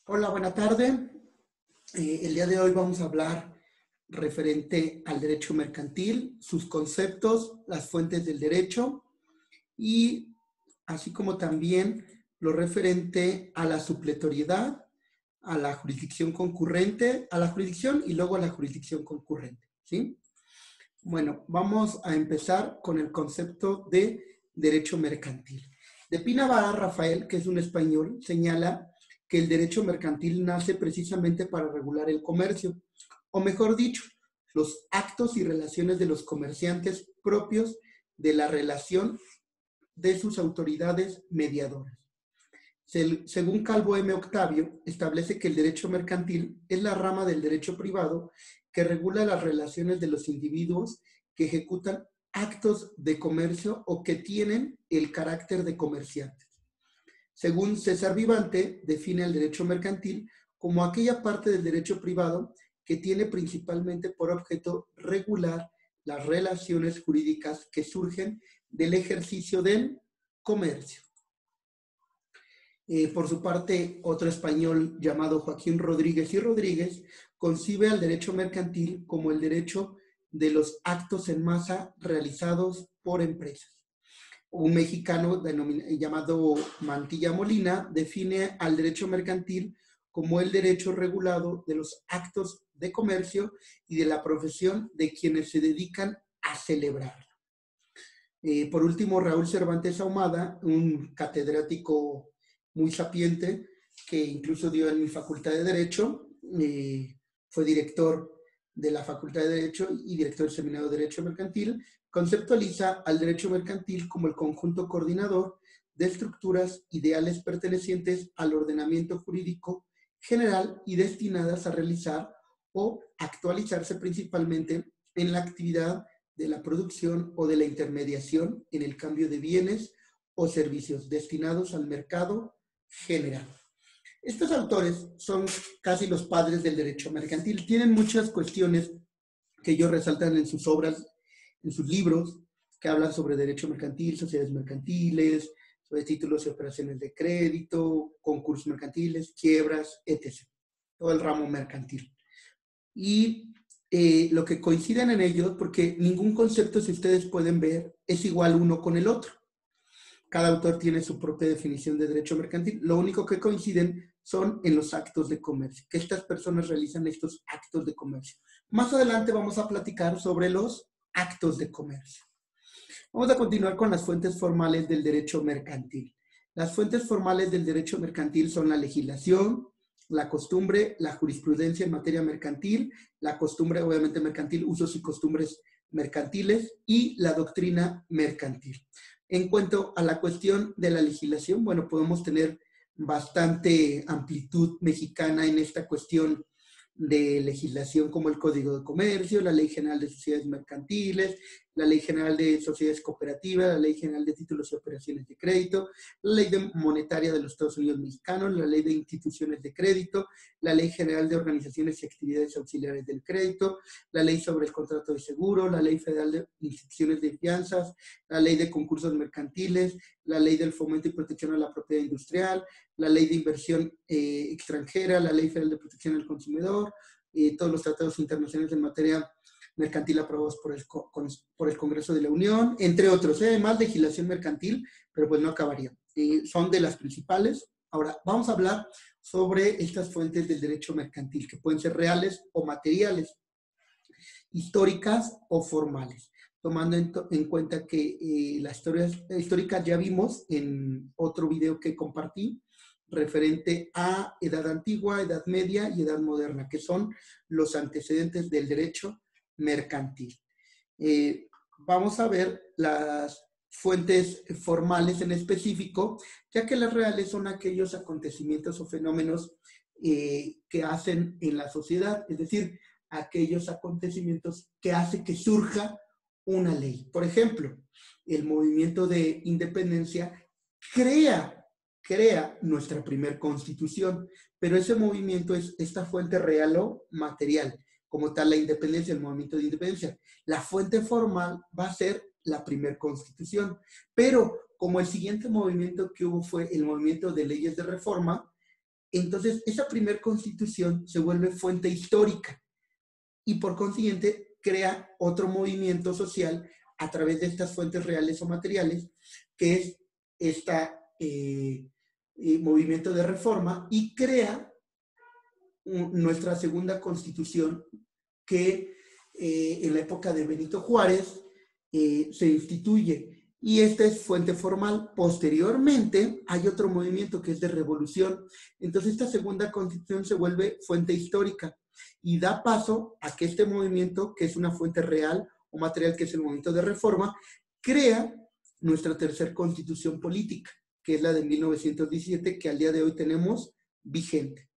Hola, buena tarde. El día de hoy vamos a hablar referente al derecho mercantil, sus conceptos, las fuentes del derecho y así como también lo referente a la supletoriedad, a la jurisdicción concurrente, a la jurisdicción y luego a la jurisdicción concurrente, ¿sí? Bueno, vamos a empezar con el concepto de derecho mercantil. De Pinavara Rafael, que es un español, señala que el derecho mercantil nace precisamente para regular el comercio, o mejor dicho, los actos y relaciones de los comerciantes propios de la relación de sus autoridades mediadoras. Según Calvo M. Octavio, establece que el derecho mercantil es la rama del derecho privado que regula las relaciones de los individuos que ejecutan actos de comercio o que tienen el carácter de comerciantes. Según César Vivante, define el derecho mercantil como aquella parte del derecho privado que tiene principalmente por objeto regular las relaciones jurídicas que surgen del ejercicio del comercio. Por su parte, otro español llamado Joaquín Rodríguez y Rodríguez concibe al derecho mercantil como el derecho de los actos en masa realizados por empresas. Un mexicano llamado Mantilla Molina define al derecho mercantil como el derecho regulado de los actos de comercio y de la profesión de quienes se dedican a celebrar. Por último, Raúl Cervantes Ahumada, un catedrático muy sapiente que incluso dio en mi facultad de Derecho, fue director de la Facultad de Derecho y director del Seminario de Derecho Mercantil, conceptualiza al derecho mercantil como el conjunto coordinador de estructuras ideales pertenecientes al ordenamiento jurídico general y destinadas a realizar o actualizarse principalmente en la actividad de la producción o de la intermediación en el cambio de bienes o servicios destinados al mercado general. Estos autores son casi los padres del derecho mercantil. Tienen muchas cuestiones que ellos resaltan en sus obras, en sus libros, que hablan sobre derecho mercantil, sociedades mercantiles, sobre títulos y operaciones de crédito, concursos mercantiles, quiebras, etc. Todo el ramo mercantil. Y lo que coinciden en ellos, porque ningún concepto, si ustedes pueden ver, es igual uno con el otro. Cada autor tiene su propia definición de derecho mercantil. Lo único que coinciden son en los actos de comercio, que estas personas realizan estos actos de comercio. Más adelante vamos a platicar sobre los actos de comercio. Vamos a continuar con las fuentes formales del derecho mercantil. Las fuentes formales del derecho mercantil son la legislación, la costumbre, la jurisprudencia en materia mercantil, la costumbre obviamente mercantil, usos y costumbres mercantiles y la doctrina mercantil. En cuanto a la cuestión de la legislación, bueno, podemos tener bastante amplitud mexicana en esta cuestión de legislación como el Código de Comercio, la Ley General de Sociedades Mercantiles, la Ley General de Sociedades Cooperativas, la Ley General de Títulos y Operaciones de Crédito, la Ley Monetaria de los Estados Unidos Mexicanos, la Ley de Instituciones de Crédito, la Ley General de Organizaciones y Actividades Auxiliares del Crédito, la Ley sobre el Contrato de Seguro, la Ley Federal de Instituciones de Fianzas, la Ley de Concursos Mercantiles, la Ley del Fomento y Protección a la Propiedad Industrial, la Ley de Inversión Extranjera, la Ley Federal de Protección al Consumidor, todos los tratados internacionales en materia mercantil aprobados por el Congreso de la Unión, entre otros. Hay más legislación mercantil, pero pues no acabaría. Son de las principales. Ahora, vamos a hablar sobre estas fuentes del derecho mercantil, que pueden ser reales o materiales, históricas o formales, tomando en cuenta que las historias históricas ya vimos en otro video que compartí, referente a edad antigua, edad media y edad moderna, que son los antecedentes del derecho mercantil. Vamos a ver las fuentes formales en específico, ya que las reales son aquellos acontecimientos o fenómenos que hacen en la sociedad, es decir, aquellos acontecimientos que hacen que surja una ley. Por ejemplo, el movimiento de independencia crea nuestra primer constitución, pero ese movimiento es esta fuente real o material, como tal la independencia, el movimiento de independencia. La fuente formal va a ser la primer constitución, pero como el siguiente movimiento que hubo fue el movimiento de leyes de reforma, Entonces, esa primera constitución se vuelve fuente histórica y por consiguiente crea otro movimiento social a través de estas fuentes reales o materiales, que es este movimiento de reforma, y crea nuestra segunda constitución que en la época de Benito Juárez se instituye. Y esta es fuente formal. Posteriormente hay otro movimiento que es de revolución. Entonces esta segunda constitución se vuelve fuente histórica y da paso a que este movimiento, que es una fuente real o material, que es el movimiento de reforma, crea nuestra tercera constitución política, que es la de 1917, que al día de hoy tenemos vigente.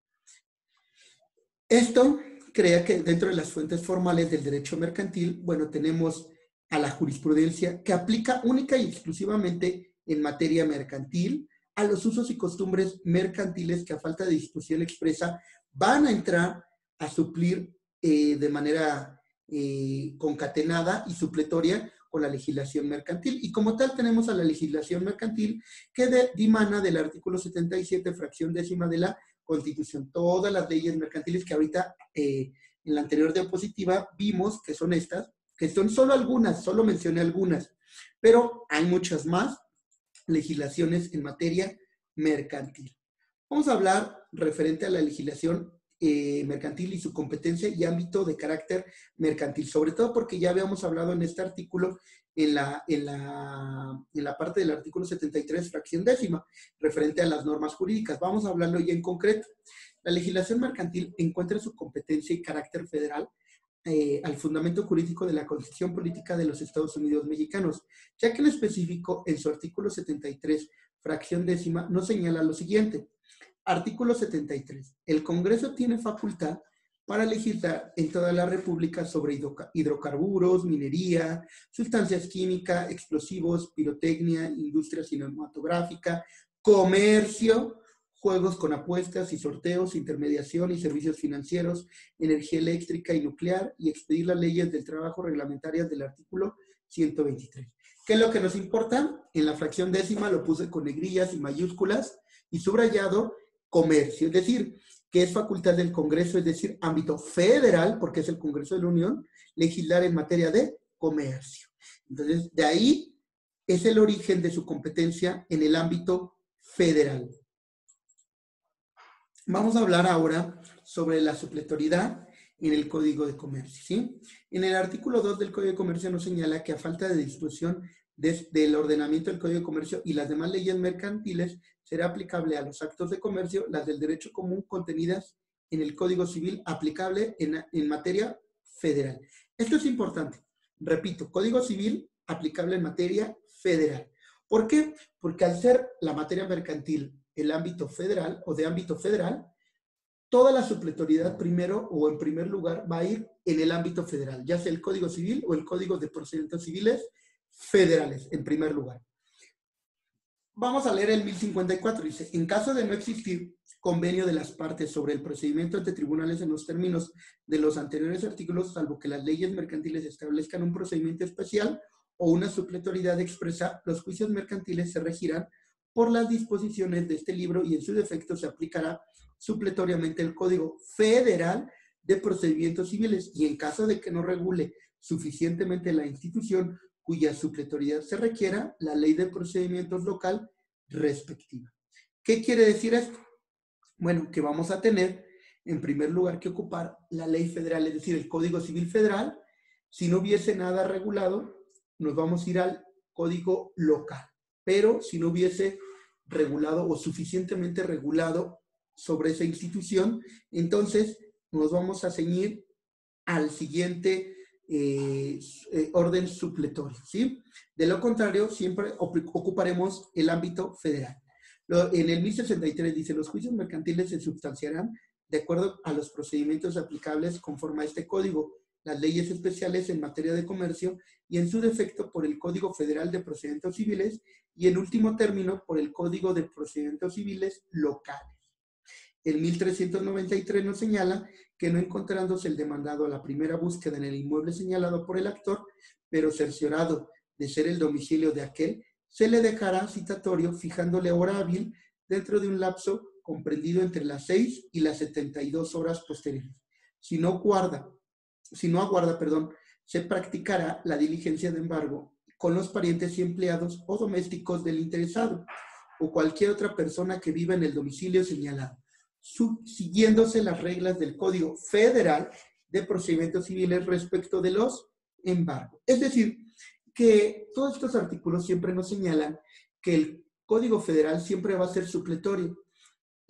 Esto crea que dentro de las fuentes formales del derecho mercantil, bueno, tenemos a la jurisprudencia que aplica única y exclusivamente en materia mercantil a los usos y costumbres mercantiles que a falta de disposición expresa van a entrar a suplir de manera concatenada y supletoria con la legislación mercantil. Y como tal tenemos a la legislación mercantil que dimana del artículo 77, fracción décima de la Constitución. Todas las leyes mercantiles que ahorita en la anterior diapositiva vimos que son estas, que son solo algunas, solo mencioné algunas, pero hay muchas más legislaciones en materia mercantil. Vamos a hablar referente a la legislación mercantil y su competencia y ámbito de carácter mercantil, sobre todo porque ya habíamos hablado en este artículo, en la parte del artículo 73, fracción décima, referente a las normas jurídicas. Vamos a hablarlo ya en concreto. La legislación mercantil encuentra su competencia y carácter federal al fundamento jurídico de la Constitución Política de los Estados Unidos Mexicanos, ya que en específico en su artículo 73, fracción décima, nos señala lo siguiente. Artículo 73. El Congreso tiene facultad para legislar en toda la República sobre hidrocarburos, minería, sustancias químicas, explosivos, pirotecnia, industria cinematográfica, comercio, juegos con apuestas y sorteos, intermediación y servicios financieros, energía eléctrica y nuclear, y expedir las leyes del trabajo reglamentarias del artículo 123. ¿Qué es lo que nos importa? En la fracción décima lo puse con negrillas y mayúsculas y subrayado comercio, es decir, que es facultad del Congreso, es decir, ámbito federal, porque es el Congreso de la Unión, legislar en materia de comercio. Entonces, de ahí es el origen de su competencia en el ámbito federal. Vamos a hablar ahora sobre la supletoriedad en el Código de Comercio, ¿sí? En el artículo 2 del Código de Comercio nos señala que a falta de disposición del ordenamiento del Código de Comercio y las demás leyes mercantiles, será aplicable a los actos de comercio las del derecho común contenidas en el Código Civil aplicable en materia federal. Esto es importante. Repito, Código Civil aplicable en materia federal. ¿Por qué? Porque al ser la materia mercantil el ámbito federal o de ámbito federal, toda la supletoriedad primero o en primer lugar va a ir en el ámbito federal, ya sea el Código Civil o el Código de Procedimientos Civiles federales, en primer lugar. Vamos a leer el 1054, dice, en caso de no existir convenio de las partes sobre el procedimiento ante tribunales en los términos de los anteriores artículos, salvo que las leyes mercantiles establezcan un procedimiento especial o una supletoriedad expresa, los juicios mercantiles se regirán por las disposiciones de este libro y en su defecto se aplicará supletoriamente el Código Federal de Procedimientos Civiles y en caso de que no regule suficientemente la institución cuya supletoriedad se requiera, la Ley de Procedimientos Local respectiva. ¿Qué quiere decir esto? Bueno, que vamos a tener en primer lugar que ocupar la ley federal, es decir, el Código Civil Federal. Si no hubiese nada regulado, nos vamos a ir al Código Local. Pero si no hubiese regulado o suficientemente regulado sobre esa institución, entonces nos vamos a ceñir al siguiente orden supletorio, ¿sí? De lo contrario, siempre ocuparemos el ámbito federal. En el 1063 dice, los juicios mercantiles se sustanciarán de acuerdo a los procedimientos aplicables conforme a este código, las leyes especiales en materia de comercio y en su defecto por el Código Federal de Procedimientos Civiles y en último término por el Código de Procedimientos Civiles locales. El 1393 nos señala que no encontrándose el demandado a la primera búsqueda en el inmueble señalado por el actor, pero cerciorado de ser el domicilio de aquel, se le dejará citatorio fijándole hora hábil dentro de un lapso comprendido entre las 6 y las 72 horas posteriores. Si no aguarda, se practicará la diligencia de embargo con los parientes y empleados o domésticos del interesado o cualquier otra persona que viva en el domicilio señalado, siguiéndose las reglas del Código Federal de Procedimientos Civiles respecto de los embargos. Es decir, que todos estos artículos siempre nos señalan que el Código Federal siempre va a ser supletorio.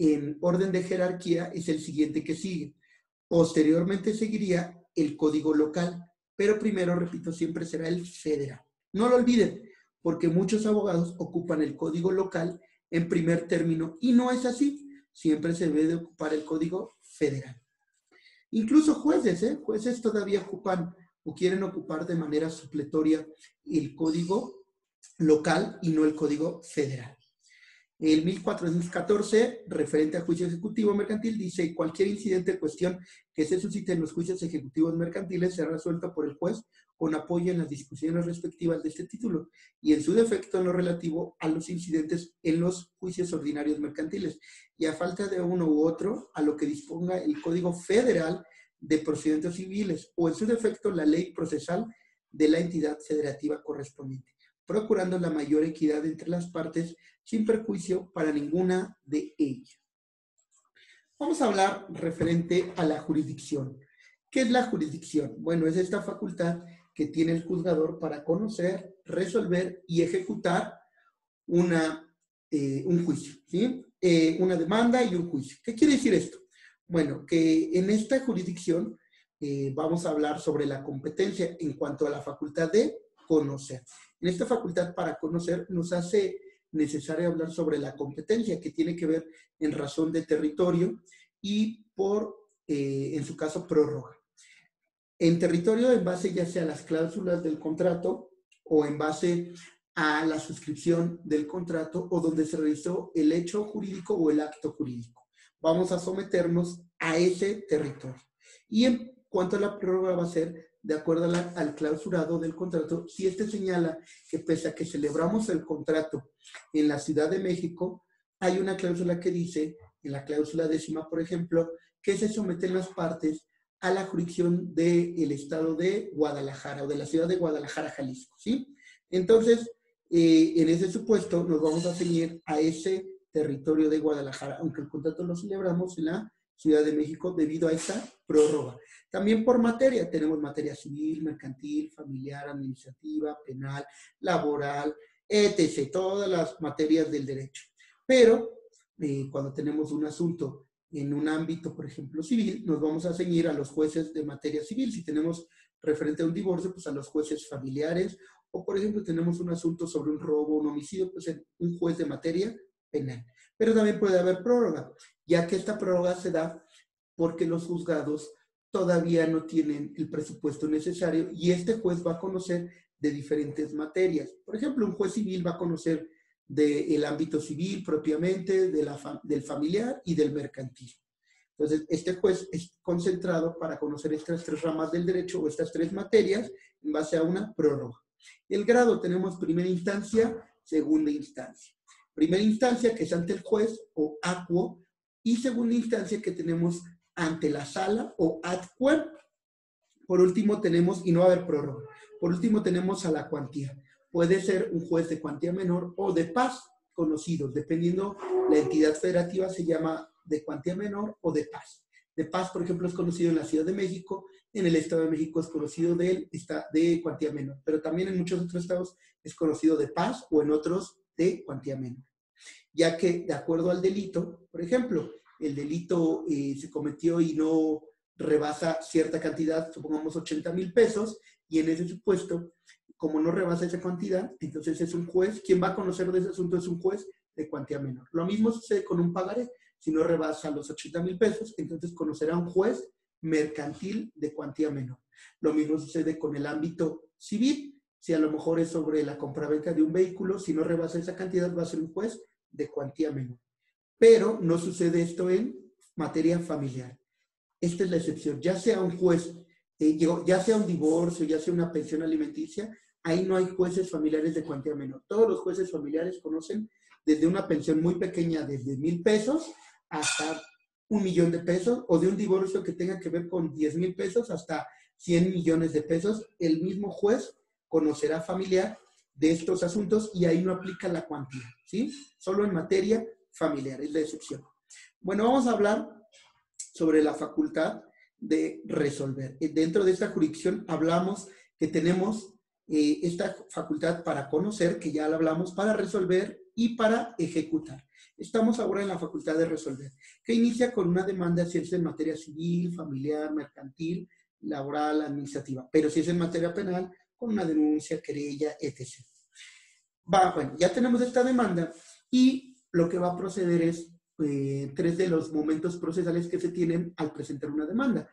En orden de jerarquía es el siguiente que sigue. Posteriormente seguiría el Código Local, pero primero, repito, siempre será el federal. No lo olviden, porque muchos abogados ocupan el Código Local en primer término y no es así. Siempre se debe de ocupar el Código Federal. Incluso jueces todavía ocupan o quieren ocupar de manera supletoria el Código Local y no el Código Federal. El 1414, referente a juicio ejecutivo mercantil, dice: cualquier incidente o cuestión que se suscite en los juicios ejecutivos mercantiles será resuelta por el juez con apoyo en las discusiones respectivas de este título y en su defecto en lo relativo a los incidentes en los juicios ordinarios mercantiles y a falta de uno u otro a lo que disponga el Código Federal de Procedimientos Civiles o en su defecto la ley procesal de la entidad federativa correspondiente, procurando la mayor equidad entre las partes sin perjuicio para ninguna de ellas. Vamos a hablar referente a la jurisdicción. ¿Qué es la jurisdicción? Bueno, es esta facultad que tiene el juzgador para conocer, resolver y ejecutar un juicio, ¿sí? Una demanda y un juicio. ¿Qué quiere decir esto? Bueno, que en esta jurisdicción vamos a hablar sobre la competencia en cuanto a la facultad de conocer. En esta facultad para conocer nos hace necesario hablar sobre la competencia que tiene que ver en razón de territorio y en su caso, prórroga. En territorio, en base ya sea a las cláusulas del contrato o en base a la suscripción del contrato o donde se realizó el hecho jurídico o el acto jurídico. Vamos a someternos a ese territorio. Y en cuanto a la prórroga va a ser de acuerdo al clausurado del contrato, si este señala que pese a que celebramos el contrato en la Ciudad de México, hay una cláusula que dice, en la cláusula 10ª, por ejemplo, que se someten las partes a la jurisdicción del estado de Guadalajara o de la ciudad de Guadalajara, Jalisco, ¿sí? Entonces, en ese supuesto nos vamos a ceñir a ese territorio de Guadalajara, aunque el contrato lo celebramos en la Ciudad de México debido a esta prórroga. También por materia, tenemos materia civil, mercantil, familiar, administrativa, penal, laboral, etc., todas las materias del derecho. Pero cuando tenemos un asunto en un ámbito, por ejemplo, civil, nos vamos a ceñir a los jueces de materia civil. Si tenemos referente a un divorcio, pues a los jueces familiares, o por ejemplo tenemos un asunto sobre un robo, un homicidio, pues en un juez de materia penal. Pero también puede haber prórroga, ya que esta prórroga se da porque los juzgados todavía no tienen el presupuesto necesario y este juez va a conocer de diferentes materias. Por ejemplo, un juez civil va a conocer del ámbito civil propiamente, del familiar y del mercantil. Entonces, este juez es concentrado para conocer estas tres ramas del derecho o estas tres materias en base a una prórroga. El grado tenemos primera instancia, segunda instancia. Primera instancia, que es ante el juez o acuo, y segunda instancia que tenemos ante la sala o ad quem. Por último tenemos, y no va a haber prórroga, por último tenemos a la cuantía. Puede ser un juez de cuantía menor o de paz, conocidos, dependiendo la entidad federativa se llama de cuantía menor o de paz. De paz, por ejemplo, es conocido en la Ciudad de México, en el Estado de México es conocido de cuantía menor, pero también en muchos otros estados es conocido de paz o en otros de cuantía menor. Ya que de acuerdo al delito, por ejemplo, el delito se cometió y no rebasa cierta cantidad, supongamos 80,000 pesos, y en ese supuesto, como no rebasa esa cantidad, entonces es un juez, quien va a conocer de ese asunto es un juez de cuantía menor. Lo mismo sucede con un pagaré, si no rebasa los 80,000 pesos, entonces conocerá un juez mercantil de cuantía menor. Lo mismo sucede con el ámbito civil, si a lo mejor es sobre la compraventa de un vehículo, si no rebasa esa cantidad va a ser un juez de cuantía menor. Pero no sucede esto en materia familiar. Esta es la excepción. Ya sea un juez, ya sea un divorcio, ya sea una pensión alimenticia, ahí no hay jueces familiares de cuantía menor. Todos los jueces familiares conocen desde una pensión muy pequeña, desde 1,000 pesos, hasta 1 millón de pesos, o de un divorcio que tenga que ver con 10,000 pesos hasta 100 millones de pesos. El mismo juez conocerá familiar de estos asuntos y ahí no aplica la cuantía, ¿sí? Solo en materia familiar, es la excepción. Bueno, vamos a hablar sobre la facultad de resolver. Dentro de esta jurisdicción hablamos que tenemos esta facultad para conocer, que ya la hablamos, para resolver y para ejecutar. Estamos ahora en la facultad de resolver, que inicia con una demanda si es en materia civil, familiar, mercantil, laboral, administrativa, pero si es en materia penal, con una denuncia, querella, etc. Bueno, ya tenemos esta demanda y lo que va a proceder es 3 de los momentos procesales que se tienen al presentar una demanda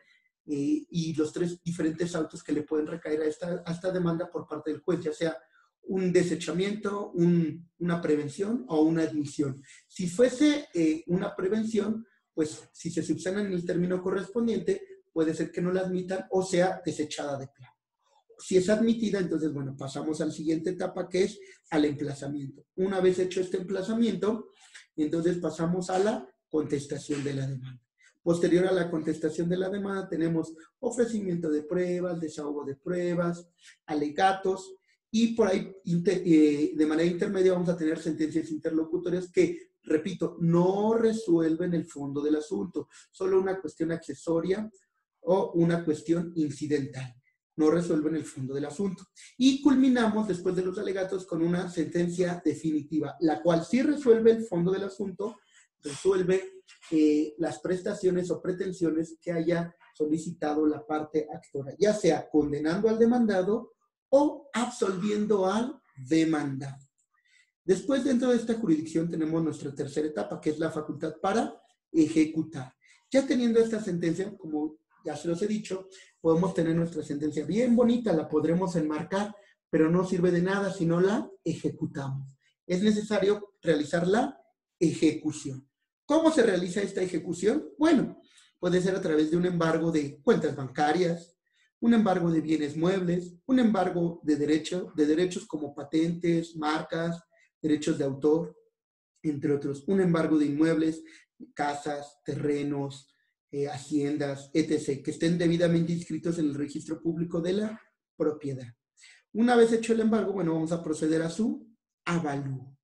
y los 3 diferentes autos que le pueden recaer a esta demanda por parte del juez, ya sea un desechamiento, una prevención o una admisión. Si fuese una prevención, pues si se subsana en el término correspondiente, puede ser que no la admitan o sea desechada de plano. Si es admitida, entonces, bueno, pasamos a la siguiente etapa, que es al emplazamiento. Una vez hecho este emplazamiento, entonces pasamos a la contestación de la demanda. Posterior a la contestación de la demanda, tenemos ofrecimiento de pruebas, desahogo de pruebas, alegatos, y por ahí, de manera intermedia, vamos a tener sentencias interlocutorias que, repito, no resuelven el fondo del asunto, solo una cuestión accesoria o una cuestión incidental. No resuelven el fondo del asunto. Y culminamos, después de los alegatos, con una sentencia definitiva, la cual sí resuelve el fondo del asunto, resuelve las prestaciones o pretensiones que haya solicitado la parte actora, ya sea condenando al demandado o absolviendo al demandado. Después, dentro de esta jurisdicción, tenemos nuestra tercera etapa, que es la facultad para ejecutar. Ya teniendo esta sentencia, como ya se los he dicho, podemos tener nuestra sentencia bien bonita, la podremos enmarcar, pero no sirve de nada si no la ejecutamos. Es necesario realizar la ejecución. ¿Cómo se realiza esta ejecución? Bueno, puede ser a través de un embargo de cuentas bancarias, un embargo de bienes muebles, un embargo de derechos como patentes, marcas, derechos de autor, entre otros, un embargo de inmuebles, casas, terrenos, haciendas, etc., que estén debidamente inscritos en el registro público de la propiedad. Una vez hecho el embargo, bueno, vamos a proceder a su avalúo.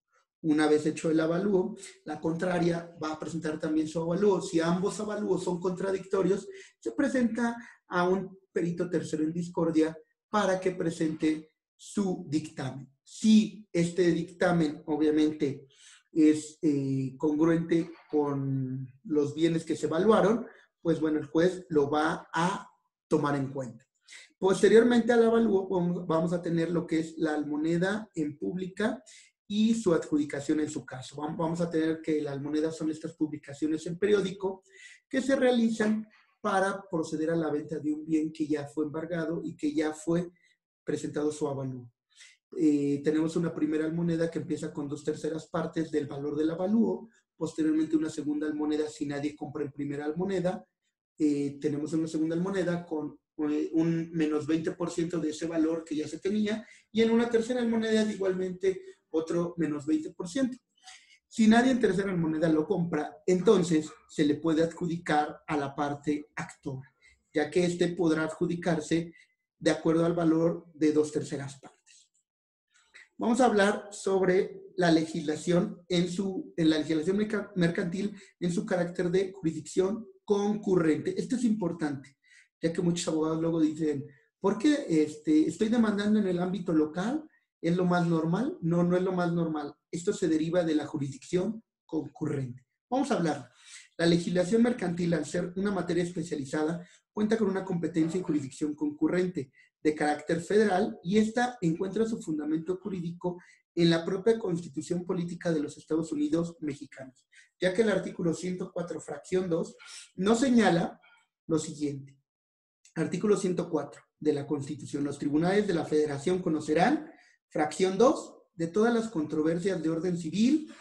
Una vez hecho el avalúo, la contraria va a presentar también su avalúo. Si ambos avalúos son contradictorios, se presenta a un perito tercero en discordia para que presente su dictamen. Si este dictamen, obviamente, es congruente con los bienes que se evaluaron, pues bueno, el juez lo va a tomar en cuenta. Posteriormente al avalúo vamos a tener lo que es la almoneda en pública y su adjudicación en su caso. Vamos a tener que la almoneda son estas publicaciones en periódico que se realizan para proceder a la venta de un bien que ya fue embargado y que ya fue presentado su avalúo. Tenemos una primera almoneda que empieza con 2/3 partes del valor del avalúo, posteriormente una segunda almoneda si nadie compra en primera almoneda, tenemos una segunda almoneda con un menos 20% de ese valor que ya se tenía, y en una tercera almoneda igualmente otro menos 20%. Si nadie en tercera almoneda lo compra, entonces se le puede adjudicar a la parte actora, ya que éste podrá adjudicarse de acuerdo al valor de 2/3 partes. Vamos a hablar sobre la legislación en la legislación mercantil en su carácter de jurisdicción concurrente. Esto es importante, ya que muchos abogados luego dicen, ¿por qué estoy demandando en el ámbito local? ¿Es lo más normal? No, no es lo más normal. Esto se deriva de la jurisdicción concurrente. Vamos a hablar. La legislación mercantil, al ser una materia especializada, cuenta con una competencia en jurisdicción concurrente de carácter federal, y esta encuentra su fundamento jurídico en la propia Constitución Política de los Estados Unidos Mexicanos, ya que el artículo 104, fracción 2, nos señala lo siguiente. Artículo 104 de la Constitución. Los tribunales de la Federación conocerán, fracción 2, de todas las controversias de orden civil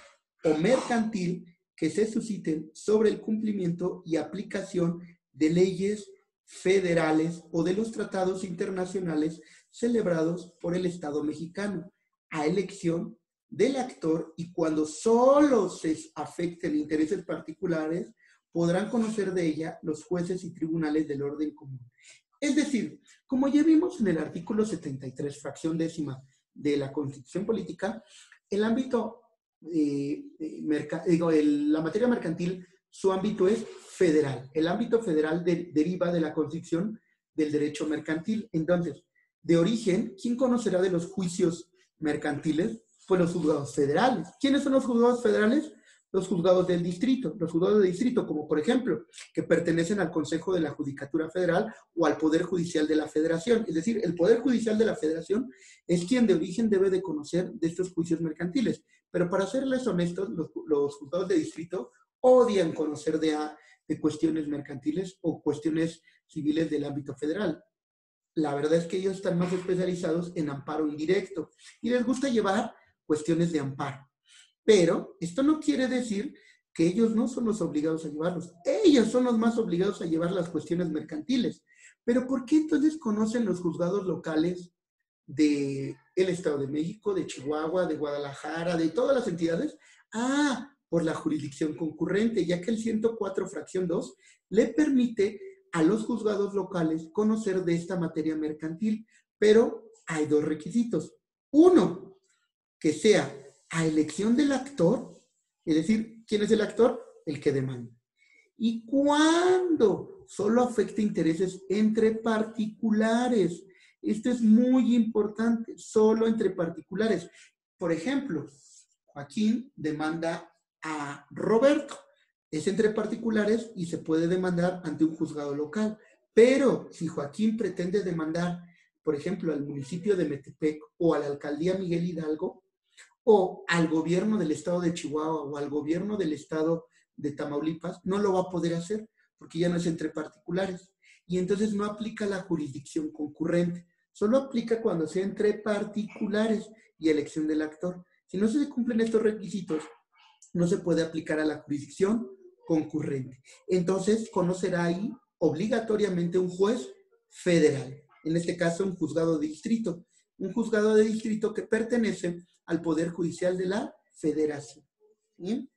o mercantil que se susciten sobre el cumplimiento y aplicación de leyes federales o de los tratados internacionales celebrados por el Estado mexicano, a elección del actor y cuando solo se afecten intereses particulares, podrán conocer de ella los jueces y tribunales del orden común. Es decir, como ya vimos en el artículo 73, fracción décima de la Constitución Política, el ámbito, la materia mercantil, su ámbito es federal. El ámbito federal deriva de la Constitución del derecho mercantil. Entonces, de origen, ¿quién conocerá de los juicios mercantiles? Pues los juzgados federales. ¿Quiénes son los juzgados federales? Los juzgados del distrito. Los juzgados de distrito, como por ejemplo, que pertenecen al Consejo de la Judicatura Federal o al Poder Judicial de la Federación. Es decir, el Poder Judicial de la Federación es quien de origen debe de conocer de estos juicios mercantiles. Pero para serles honestos, los juzgados de distrito odian conocer de cuestiones mercantiles o cuestiones civiles del ámbito federal. La verdad es que ellos están más especializados en amparo indirecto y les gusta llevar cuestiones de amparo. Pero esto no quiere decir que ellos no son los obligados a llevarlos. Ellos son los más obligados a llevar las cuestiones mercantiles. Pero ¿por qué entonces conocen los juzgados locales del Estado de México, de Chihuahua, de Guadalajara, de todas las entidades? Ah, por la jurisdicción concurrente, ya que el 104 fracción 2 le permite a los juzgados locales conocer de esta materia mercantil, pero hay dos requisitos. Uno, que sea a elección del actor, es decir, ¿quién es el actor? El que demanda. Y cuando solo afecta intereses entre particulares. Esto es muy importante, solo entre particulares. Por ejemplo, Joaquín demanda a Roberto. Es entre particulares y se puede demandar ante un juzgado local. Pero si Joaquín pretende demandar, por ejemplo, al municipio de Metepec o a la alcaldía Miguel Hidalgo, o al gobierno del estado de Chihuahua o al gobierno del estado de Tamaulipas, no lo va a poder hacer porque ya no es entre particulares. Y entonces no aplica la jurisdicción concurrente. Solo aplica cuando sea entre particulares y elección del actor. Si no se cumplen estos requisitos, no se puede aplicar a la jurisdicción concurrente. Entonces, conocerá ahí obligatoriamente un juez federal, en este caso un juzgado de distrito, un juzgado de distrito que pertenece al Poder Judicial de la Federación. ¿Bien?